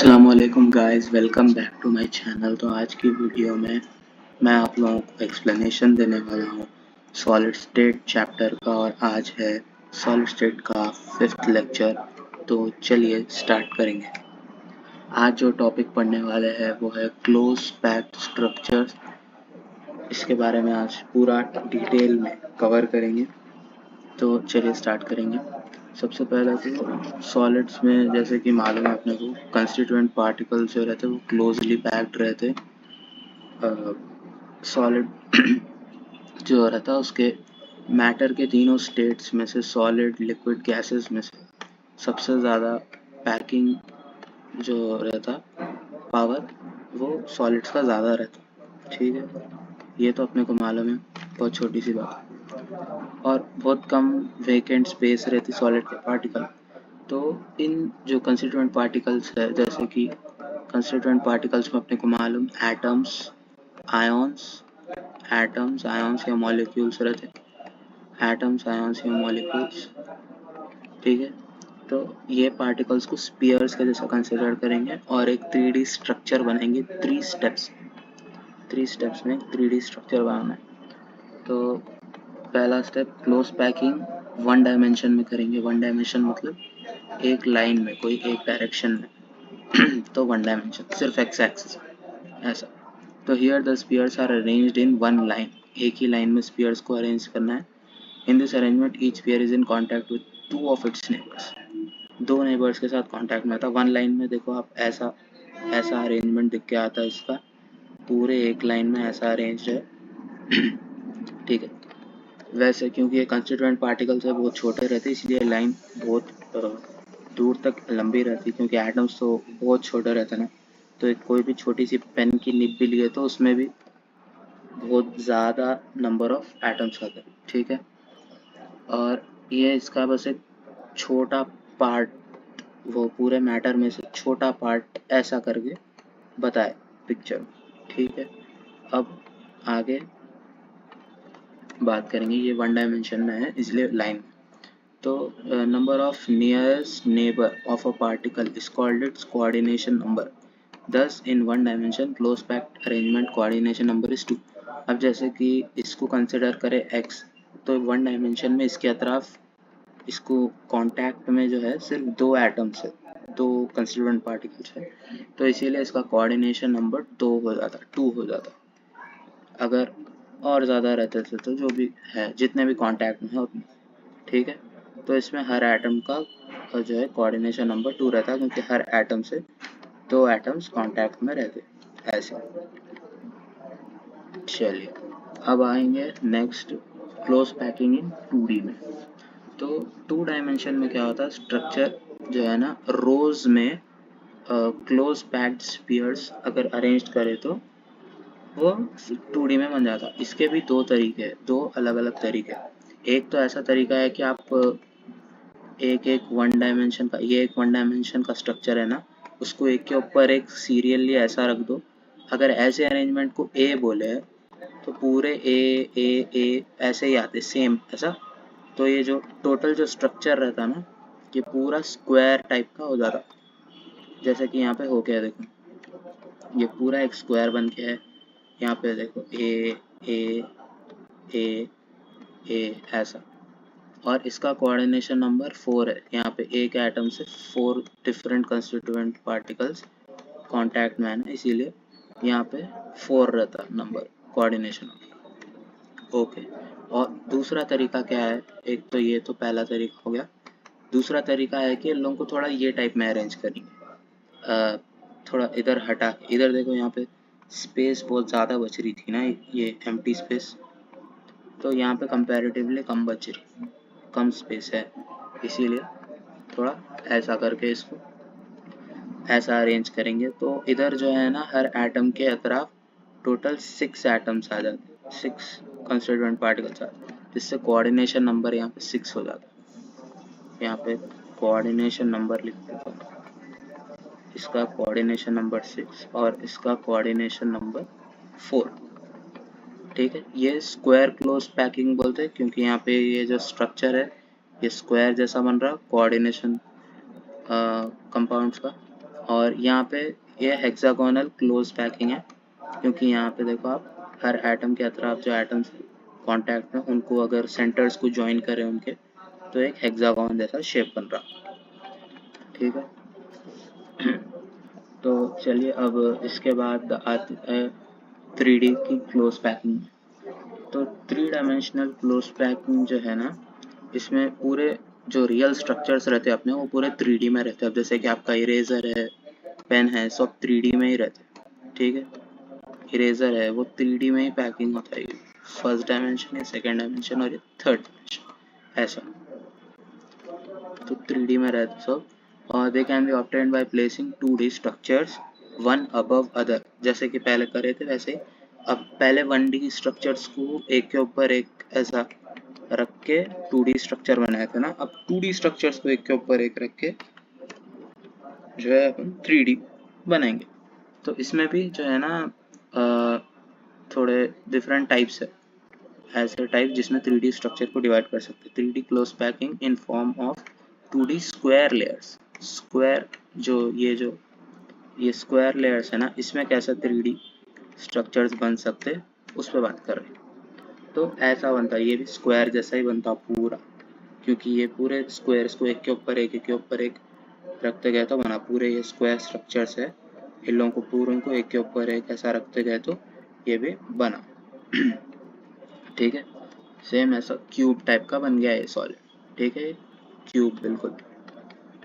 अस्सलामुअलैकुम guys, welcome back to my channel. तो आज की वीडियो में मैं आप लोगों को एक्सप्लेनेशन देने वाला हूँ सॉलिड स्टेट चैप्टर का, और आज है सॉलिड स्टेट का 5th लेक्चर। तो चलिए स्टार्ट करेंगे। आज जो टॉपिक पढ़ने वाले हैं वो है क्लोज पैक्ड स्ट्रक्चर्स। इसके बारे में आज पूरा डिटेल में कवर करेंगे। तो चलिए स्टार्ट करेंगे। सबसे पहले तो सॉलिड्स में जैसे कि मालूम है अपने को, कंस्टिट्यूएंट पार्टिकल्स जो रहते हैं वो क्लोजली पैक्ड रहते। सॉलिड जो रहता है उसके मैटर के तीनों स्टेट्स में से सॉलिड, लिक्विड, गैसेस में से सबसे ज़्यादा पैकिंग जो रहता पावर वो सॉलिड्स का ज़्यादा रहता। ठीक है, ये तो अपने को मालूम है, बहुत छोटी सी बात। और बहुत कम वेकेंट स्पेस रहती सॉलिड के पार्टिकल। तो इन जो कंस्टिट्यूएंट पार्टिकल्स है, जैसे कि कंस्टिट्यूएंट पार्टिकल्स में अपने को मालूम एटम्स, आयंस या मॉलिक्यूल्स रहते, एटम्स, आयंस या मॉलिक्यूल्स। ठीक है, तो ये पार्टिकल्स को स्पीयर्स के जैसा कंसिडर करेंगे और एक 3D स्ट्रक्चर बनाएंगे। 3 स्टेप्स में 3D स्ट्रक्चर बनाना है। तो पहला स्टेप क्लोज पैकिंग 1 डायमेंशन में करेंगे। 1 डायमेंशन मतलब एक लाइन में, कोई एक डायरेक्शन में तो 1 डायमेंशन सिर्फ एक्स एक्सिस ऐसा। तो here the spheres are arranged in 1 line, एक ही लाइन में स्पीयर्स को अरेंज करना है। In this arrangement each sphere is in contact with 2 of its neighbours, 2 neighbours के साथ कॉन्टैक्ट में आता। 1 लाइन में देखो आप, ऐसा अरेंजमेंट दिख के आता है इसका, पूरे एक लाइन में ऐसा अरेंज्ड है। ठीक है, वैसे क्योंकि ये कंस्टिट्यूएंट पार्टिकल्स है बहुत छोटे रहते, इसलिए लाइन बहुत दूर तक लंबी रहती, क्योंकि एटम्स तो बहुत छोटे रहते ना। तो एक कोई भी छोटी सी पेन की निब भी लिए तो उसमें भी बहुत ज़्यादा नंबर ऑफ एटम्स आते हैं। ठीक है, और ये इसका बस एक छोटा पार्ट, वो पूरे मैटर में से छोटा पार्ट ऐसा करके बताए पिक्चर में। ठीक है, अब आगे बात करेंगे। ये 1 डायमेंशन में है इसलिए लाइन। तो number of nearest neighbour of a particle is called its coordination number. Thus in 1 dimension close packed arrangement coordination number is 2। अब जैसे कि इसको कंसिडर करें x, तो 1 डायमेंशन में इसके अतराफ इसको कांटेक्ट में जो है सिर्फ 2 एटम्स है, 2 कंस्टिट्यूएंट पार्टिकल्स है, तो इसीलिए इसका कोऑर्डिनेशन नंबर 2 हो जाता, 2 हो जाता। अगर और ज़्यादा रहते थे तो जो भी है, जितने भी कांटेक्ट में है उतने। ठीक है, तो इसमें हर एटम का जो है कोऑर्डिनेशन नंबर 2 रहता है, क्योंकि हर एटम से 2 एटम्स कांटेक्ट में रहते ऐसे। चलिए अब आएंगे next, close packing in 2D में। तो 2 डायमेंशन में क्या होता है, स्ट्रक्चर जो है ना रोज में क्लोज पैक्ड स्पीयर्स अगर अरेंज करे तो वो 2D में बन जाता। इसके भी 2 तरीके हैं, 2 अलग अलग तरीके। एक तो ऐसा तरीका है कि आप एक 1 डायमेंशन का, ये एक 1 डायमेंशन का स्ट्रक्चर है ना, उसको एक के ऊपर एक सीरियली ऐसा रख दो। अगर ऐसे अरेंजमेंट को ए बोले तो पूरे ए ऐसे ही आते सेम ऐसा। तो ये जो टोटल जो स्ट्रक्चर रहता ना, ये पूरा स्क्वायर टाइप का हो जाता। जैसे कि यहाँ पे हो गया, देखो ये पूरा एक स्क्वायर बन के है। यहाँ पे देखो ए ए ए ए ऐसा, और इसका कोऑर्डिनेशन नंबर 4 है। यहाँ पे एक एटम से 4 डिफरेंट कंस्टिट्यूएंट पार्टिकल्स कांटेक्ट में है ना, इसीलिए यहाँ पे 4 रहता नंबर कोऑर्डिनेशन नंबर। ओके, और दूसरा तरीका क्या है, एक तो ये तो पहला तरीका हो गया। दूसरा तरीका है कि इन लोगों को थोड़ा ये टाइप में अरेंज करेंगे, थोड़ा इधर हटा, इधर देखो यहाँ पे स्पेस बहुत ज़्यादा बच रही थी ना, ये एम्प्टी स्पेस, तो यहाँ पे कंपैरेटिवली कम बच रही, कम स्पेस है, इसीलिए थोड़ा ऐसा करके इसको ऐसा अरेंज करेंगे। तो इधर जो है ना हर एटम के अतराफ टोटल 6 एटम्स आ जाते, 6 कंस्टिट्यूएंट पार्टिकल्स आते, जिससे कोऑर्डिनेशन नंबर यहाँ पे 6 हो जाता। यहाँ पे कोऑर्डिनेशन नंबर लिख देता हूँ, इसका कोऑर्डिनेशन नंबर 6 और इसका कोऑर्डिनेशन नंबर 4। ठीक है, ये स्क्वायर क्लोज पैकिंग बोलते हैं, क्योंकि यहाँ पे ये जो स्ट्रक्चर है ये स्क्वायर जैसा बन रहा कोऑर्डिनेशन कंपाउंड्स का। और यहाँ पे ये हेक्सागोनल क्लोज पैकिंग है, क्योंकि यहाँ पे देखो आप हर एटम के अतराफ जो एटम्स कांटेक्ट में उनको अगर सेंटर्स को ज्वाइन करें उनके, तो एक हेक्सागोन जैसा शेप बन रहा। ठीक है। तो चलिए अब इसके बाद आती है 3D की क्लोज पैकिंग। तो 3 डायमेंशनल क्लोज पैकिंग जो है ना, इसमें पूरे जो रियल स्ट्रक्चर्स रहते हैं अपने, वो पूरे 3D में रहते हैं। अब जैसे कि आपका इरेजर है, पेन है, सब 3D में ही रहते हैं। ठीक है, इरेजर है वो 3D में ही पैकिंग होता है, फर्स्ट डायमेंशन या सेकेंड डायमेंशन और ये थर्ड डायमेंशन ऐसा। तो 3D में रहते सब, और they can be obtained by placing 2D structures one above other, जैसे कि पहले करे थे वैसे। अब पहले 1D स्ट्रक्चर्स को एक के ऊपर एक ऐसा रख के 2D स्ट्रक्चर बनाए थे ना, अब 2D स्ट्रक्चर्स को एक के ऊपर एक रख के जो है अपन 3D बनाएंगे। तो इसमें भी जो है ना थोड़े डिफरेंट टाइप्स है, ऐसे टाइप जिसमें 3D स्ट्रक्चर को डिवाइड कर सकते हैं। 3D close packing in form of 2D square layers. Square जो ये स्क्वायर लेयर्स है ना, इसमें कैसा 3D स्ट्रक्चर्स बन सकते उस पर बात कर रहे हैं। तो ऐसा बनता है, ये भी स्क्वायर जैसा ही बनता पूरा, क्योंकि ये पूरे स्क्वायर्स को एक के ऊपर एक रखते गए तो बना। पूरे ये स्क्वायर स्ट्रक्चर्स है, इन लोगों को पूरों को एक के ऊपर एक ऐसा रखते गए तो ये भी बना। ठीक है, सेम ऐसा क्यूब टाइप का बन गया है सॉलिड। ठीक है, क्यूब बिल्कुल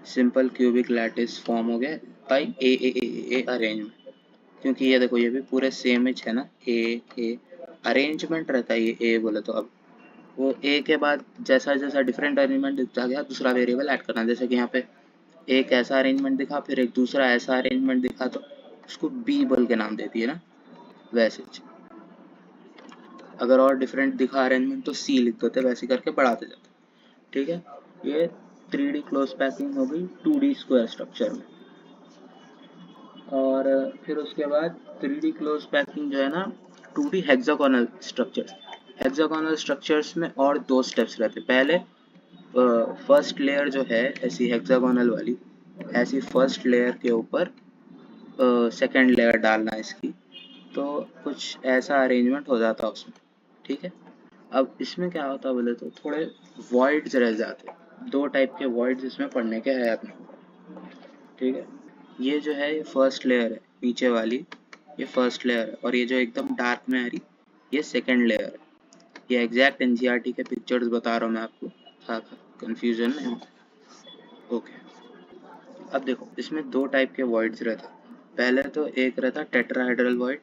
सिंपल क्यूबिक लैटिस फॉर्म हो गया बाई ए अरेंजमेंट। क्योंकि ये देखो ये भी पूरे सेम एच है ना, ए अरेंजमेंट रहता है ये ए बोले तो। अब वो ए के बाद जैसा जैसा डिफरेंट अरेंजमेंट दिखता गया, दूसरा वेरिएबल ऐड करना। जैसे कि यहाँ पे एक ऐसा अरेंजमेंट दिखा, फिर एक दूसरा ऐसा अरेंजमेंट दिखा, तो उसको बी बोल के नाम देती है ना, वैसे अगर और डिफरेंट दिखा अरेंजमेंट तो सी लिख देते, वैसे करके बढ़ाते जाते। ठीक है, ये 3D क्लोज पैकिंग हो गई 2D स्क्वायर स्ट्रक्चर में। और फिर उसके बाद 3D क्लोज पैकिंग जो है ना 2D hexagonal structures. Hexagonal structures में और 2 स्टेप्स रहते। पहले फर्स्ट लेयर जो है ऐसी हेक्सागोनल वाली, ऐसी फर्स्ट लेयर के ऊपर सेकेंड लेयर डालना इसकी, तो कुछ ऐसा अरेंजमेंट हो जाता उसमें। ठीक है, अब इसमें क्या होता है बोले तो थोड़े वॉइड्स रह जाते। 2 टाइप के वॉइड्स इसमें पढ़ने के हैं अपने। ठीक है, ये जो है ये फर्स्ट लेयर है, नीचे वाली ये फर्स्ट लेयर है, और ये जो एकदम डार्क में आ रही ये सेकेंड लेयर है। ये एग्जैक्ट एनसीईआरटी के पिक्चर्स बता रहा हूँ मैं आपको, ताकि कंफ्यूजन नहीं हो। ओके, अब देखो इसमें 2 टाइप के वॉइड्स रहते। पहले तो एक रहता टेट्राहेड्रल वॉइड,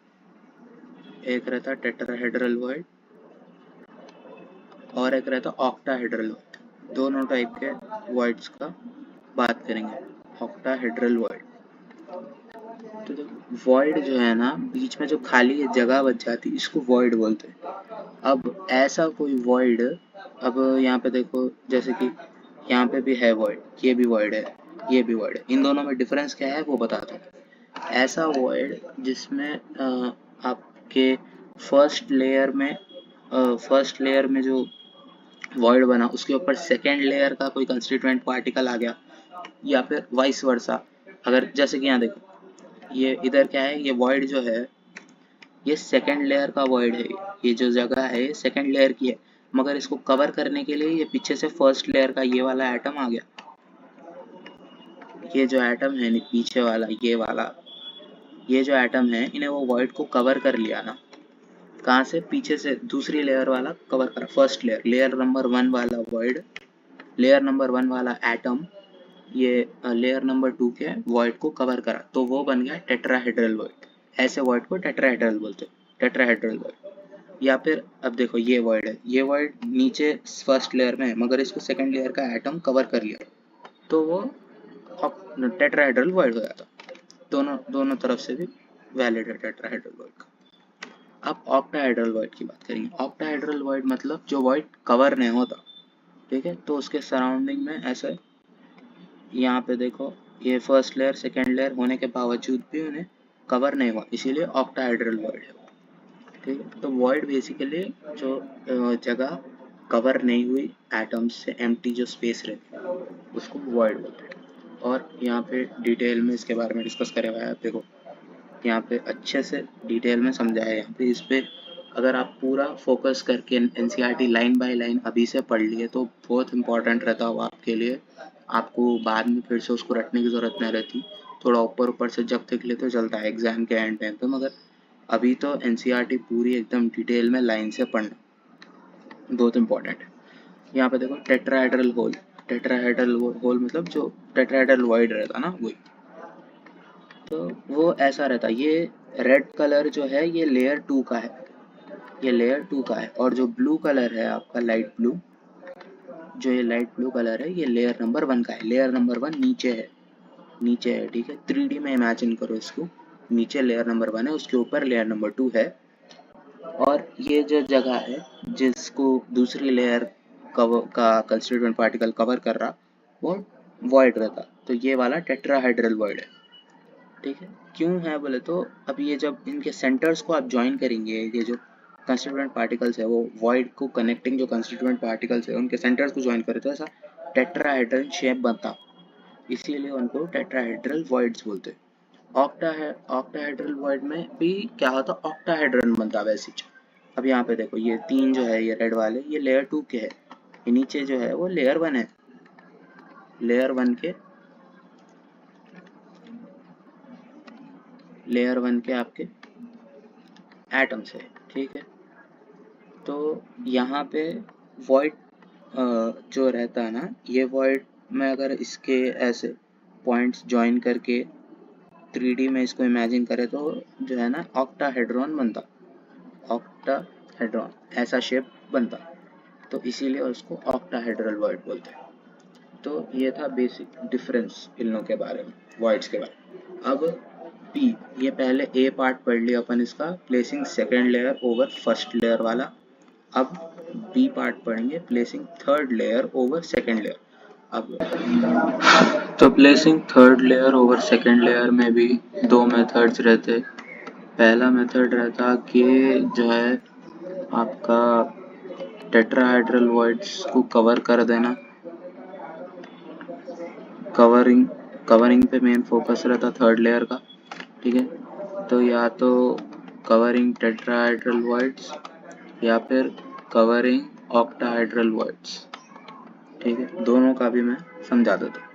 एक रहता टेट्राहेड्रल वॉइड, और एक रहता ऑक्टाहेड्रल वॉइड। दोनों टाइप के वॉइड्स का बात करेंगे। ऑक्टाहेड्रल वॉइड, तो देखो वॉइड जो है ना, बीच में जो खाली जगह बच जाती है इसको वॉइड बोलते हैं। अब ऐसा कोई वॉइड, अब यहाँ पे देखो जैसे कि यहाँ पे भी है वॉइड, ये भी वॉइड है, ये भी वॉइड है, इन दोनों में डिफरेंस क्या है वो बताता हूँ। ऐसा वॉइड जिसमें आपके फर्स्ट लेयर में जो वॉइड बना उसके ऊपर सेकेंड लेयर का कोई कंस्टिट्यूएंट पार्टिकल आ गया, या फिर वाइस वर्सा। अगर जैसे कि यहाँ देखो ये इधर क्या है, ये वॉइड जो है ये सेकेंड लेयर का वॉइड है। ये जो जगह है ये सेकेंड लेयर की है, मगर इसको कवर करने के लिए ये पीछे से फर्स्ट लेयर का ये वाला एटम आ गया। ये जो एटम है पीछे वाला ये वाला, ये जो एटम है इन्हें वो वॉइड को कवर कर लिया ना, कहाँ से, पीछे से दूसरी लेयर वाला कवर करा। फर्स्ट लेयर, लेयर नंबर 1 वाला वॉइड, लेयर नंबर 1 वाला एटम ये लेयर नंबर 2 के वॉइड को कवर करा, तो वो बन गया टेट्राहेड्रल वॉइड। ऐसे वॉइड को टेट्राहेड्रल बोलते हैं, टेट्राहेड्रल वॉइड। या फिर अब देखो ये वॉइड है, ये वॉइड नीचे फर्स्ट लेयर में है, मगर इसको सेकेंड लेयर का एटम कवर कर लिया, तो वो टेट्राहेड्रल वॉइड हो जाता। दोनों तरफ से भी वैलिड है टेट्राहेड्रल वॉइड का। अब ऑक्टाहेड्रल वॉइड की बात करेंगे। ऑक्टाहेड्रल वॉइड मतलब जो वॉइड कवर नहीं होता। ठीक है, तो उसके सराउंडिंग में ऐसे यहाँ पे देखो ये फर्स्ट लेयर सेकेंड लेयर होने के बावजूद भी उन्हें कवर नहीं हुआ, इसीलिए ऑक्टाहेड्रल वॉइड है। ठीक है, तो वॉइड बेसिकली जो जगह कवर नहीं हुई एटम्स से, एम्प्टी जो स्पेस रहती है उसको वॉइड बोलते हैं। और यहाँ पे डिटेल में इसके बारे में डिस्कस करा हुआ है। आप देखो यहाँ पे अच्छे से डिटेल में समझाया है। यहाँ पे इस पे अगर आप पूरा फोकस करके एनसीईआरटी लाइन बाय लाइन अभी से पढ़ लिए तो बहुत इंपॉर्टेंट रहता हो आपके लिए। आपको बाद में फिर से उसको रटने की ज़रूरत नहीं रहती। थोड़ा ऊपर ऊपर से जब तक ले तो चलता है एग्जाम के एंड टाइम पे, मगर अभी तो एनसीईआरटी पूरी एकदम डिटेल में लाइन से पढ़ना बहुत इंपॉर्टेंट है। यहाँ पे देखो टेट्राहेड्रल होल, टेट्राहेड्रल होल मतलब जो टेट्राहेड्रल वॉइड रहता ना वही। तो वो ऐसा रहता, ये रेड कलर जो है ये लेयर 2 का है, ये लेयर 2 का है। और जो ब्लू कलर है आपका लाइट ब्लू, जो ये लाइट ब्लू कलर है ये लेयर नंबर 1 का है। लेयर नंबर 1 नीचे है, नीचे है, ठीक है। 3D में इमेजिन करो इसको, नीचे लेयर नंबर 1 है, उसके ऊपर लेयर नंबर 2 है। और ये जो जगह है जिसको दूसरी लेयर का कंस्टिट्यूएंट पार्टिकल कवर कर रहा वो वॉइड रहता। तो ये वाला टेट्राहेड्रल वॉइड है, ठीक है। क्यों है बोले तो अब ये जब इनके सेंटर्स को आप ज्वाइन करेंगे, ये जो कंस्टिट्यूएंट पार्टिकल्स है वो वॉइड को कनेक्टिंग जो कंस्टिट्यूएंट पार्टिकल्स है उनके सेंटर्स को ज्वाइन करे तो ऐसा टेट्राहेड्रल शेप बनता, इसीलिए उनको टेट्राहेड्रल वॉइड्स बोलते हैं। ऑक्टाहेड्रल वॉइड में भी क्या होता, ऑक्टाहेड्रन बनता वैसे ही। अब यहाँ पे देखो ये 3 जो है ये रेड वाले ये लेयर 2 के है, ये नीचे जो है वो लेयर 1 है, लेयर 1 के आपके एटम्स है, ठीक है। तो यहाँ पे वॉइड जो रहता है ना, ये वॉइड में अगर इसके ऐसे पॉइंट्स ज्वाइन करके 3D में इसको इमेजिन करें तो जो है ना ऑक्टाहेड्रॉन बनता, ऑक्टाहेड्रॉन ऐसा शेप बनता। तो इसीलिए उसको ऑक्टाहेड्रल वॉइड बोलते हैं। तो ये था बेसिक डिफरेंस इन लोगों के बारे में, वॉइड्स के बारे में। अब बी, ये पहले ए पार्ट पढ़ लिया अपन इसका, placing second layer over first layer वाला। अब बी पार्ट पढ़ेंगे, placing third layer over second layer. अब तो placing third layer over second layer में भी दो मेथड्स रहते। पहला मेथड रहता कि जो है आपका टेट्राहेड्रल वॉइड्स को कवर कर देना, कवरिंग पे मेन फोकस रहता थर्ड लेयर का, ठीक है। तो या तो कवरिंग टेट्राहेड्रल वॉइड्स या फिर कवरिंग ऑक्टाहेड्रल वॉइड्स, ठीक है। दोनों का भी मैं समझा देता हूँ।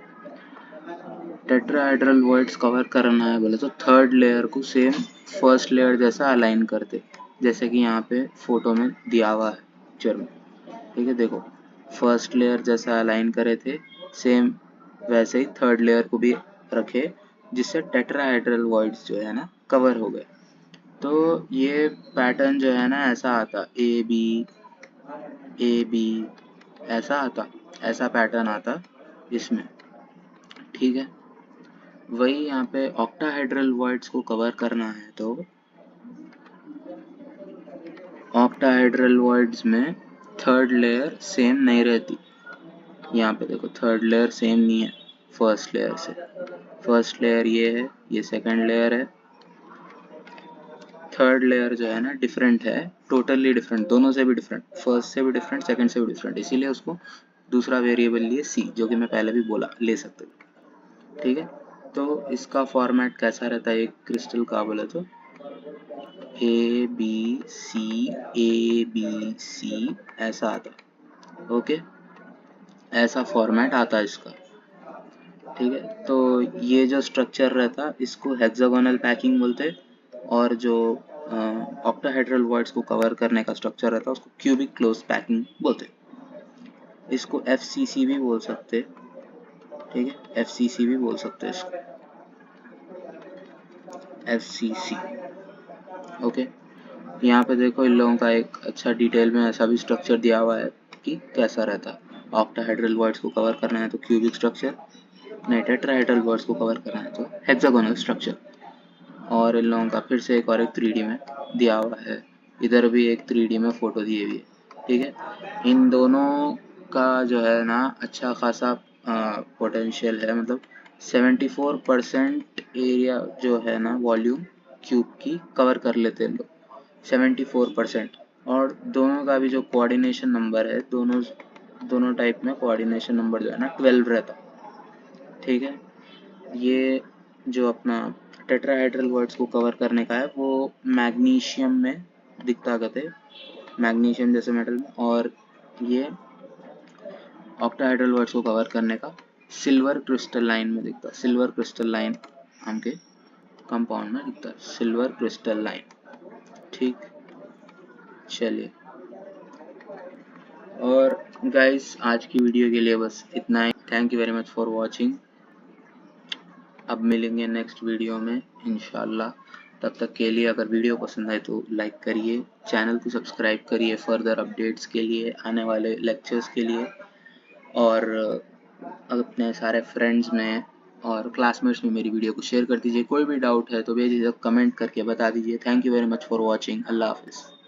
टेट्राहेड्रल वॉइड्स कवर करना है बोले तो थर्ड लेयर को सेम फर्स्ट लेयर जैसा अलाइन करते, जैसे कि यहाँ पे फोटो में दिया हुआ है पिक्चर में, ठीक है। देखो फर्स्ट लेयर जैसा अलाइन करे थे, सेम वैसे ही थर्ड लेयर को भी रखे, जिससे टेट्राहेड्रल वॉइड्स जो है ना कवर हो गए। तो ये पैटर्न जो है ना ऐसा आता, ए बी ऐसा आता, ऐसा पैटर्न आता इसमें, ठीक है। वही यहाँ पे ऑक्टाहेड्रल वॉइड्स को कवर करना है तो ऑक्टाहेड्रल वॉइड्स में थर्ड लेयर सेम नहीं रहती। यहाँ पे देखो थर्ड लेयर सेम नहीं है फर्स्ट लेयर से। फर्स्ट लेयर ये है, ये सेकंड लेयर है, थर्ड लेयर जो है ना डिफरेंट है, टोटली डिफरेंट, दोनों से भी डिफरेंट, फर्स्ट से भी डिफरेंट, सेकंड से भी डिफरेंट। इसीलिए उसको दूसरा वेरिएबल लिए सी, जो कि मैं पहले भी बोला ले सकते, ठीक है। तो इसका फॉर्मेट कैसा रहता है एक क्रिस्टल का बोले तो ए बी सी ऐसा आता, ओके, ऐसा फॉर्मेट आता इसका, ठीक है। तो ये जो स्ट्रक्चर रहता इसको हेक्सागोनल पैकिंग बोलते, और जो ऑक्टाहेड्रल वॉइड्स को कवर करने का स्ट्रक्चर रहता उसको क्यूबिक क्लोज पैकिंग बोलते। इसको FCC भी बोल सकते, ठीक है, FCC भी बोल सकते इसको, FCC, ओके। यहाँ पे देखो इन लोगों का एक अच्छा डिटेल में ऐसा भी स्ट्रक्चर दिया हुआ है कि कैसा रहता। ऑक्टाहेड्रल वॉइड्स को कवर करना है तो क्यूबिक स्ट्रक्चर, नहीं टेट्राहेड्रल वॉइड्स को कवर करना है तो हेक्सागोनल स्ट्रक्चर। और इन लोगों का फिर से एक और एक 3D में दिया हुआ है, इधर भी एक 3D में फोटो दी हुई है, ठीक है। इन दोनों का जो है ना अच्छा खासा पोटेंशियल है, मतलब 74% एरिया जो है ना वॉल्यूम क्यूब की कवर कर लेते हैं लोग, 74%। और दोनों का भी जो कोऑर्डिनेशन नंबर है, दोनों टाइप में कोऑर्डिनेशन नंबर जो है ना 12 रहता, ठीक है। ये जो अपना टेट्राहेड्रल वर्ड्स को कवर करने का है वो मैग्नीशियम में दिखता कहते, मैग्नीशियम जैसे मेटल में, और ये ऑक्टाहेड्रल वर्ड्स को कवर करने का सिल्वर क्रिस्टलाइन में दिखता है। सिल्वर क्रिस्टलाइन नाम के कंपाउंड में दिखता है, सिल्वर क्रिस्टलाइन। ठीक, चलिए। और गाइस आज की वीडियो के लिए बस इतना ही। Thank you very much for watching. अब मिलेंगे नेक्स्ट वीडियो में इंशाल्लाह। तब तक के लिए अगर वीडियो पसंद आए तो लाइक करिए, चैनल को सब्सक्राइब करिए फर्दर अपडेट्स के लिए, आने वाले लेक्चर्स के लिए, और अपने सारे फ्रेंड्स में और क्लासमेट्स में मेरी वीडियो को शेयर कर दीजिए। कोई भी डाउट है तो बेझिझक कमेंट करके बता दीजिए। Thank you very much for watching. अल्लाह हाफिज़।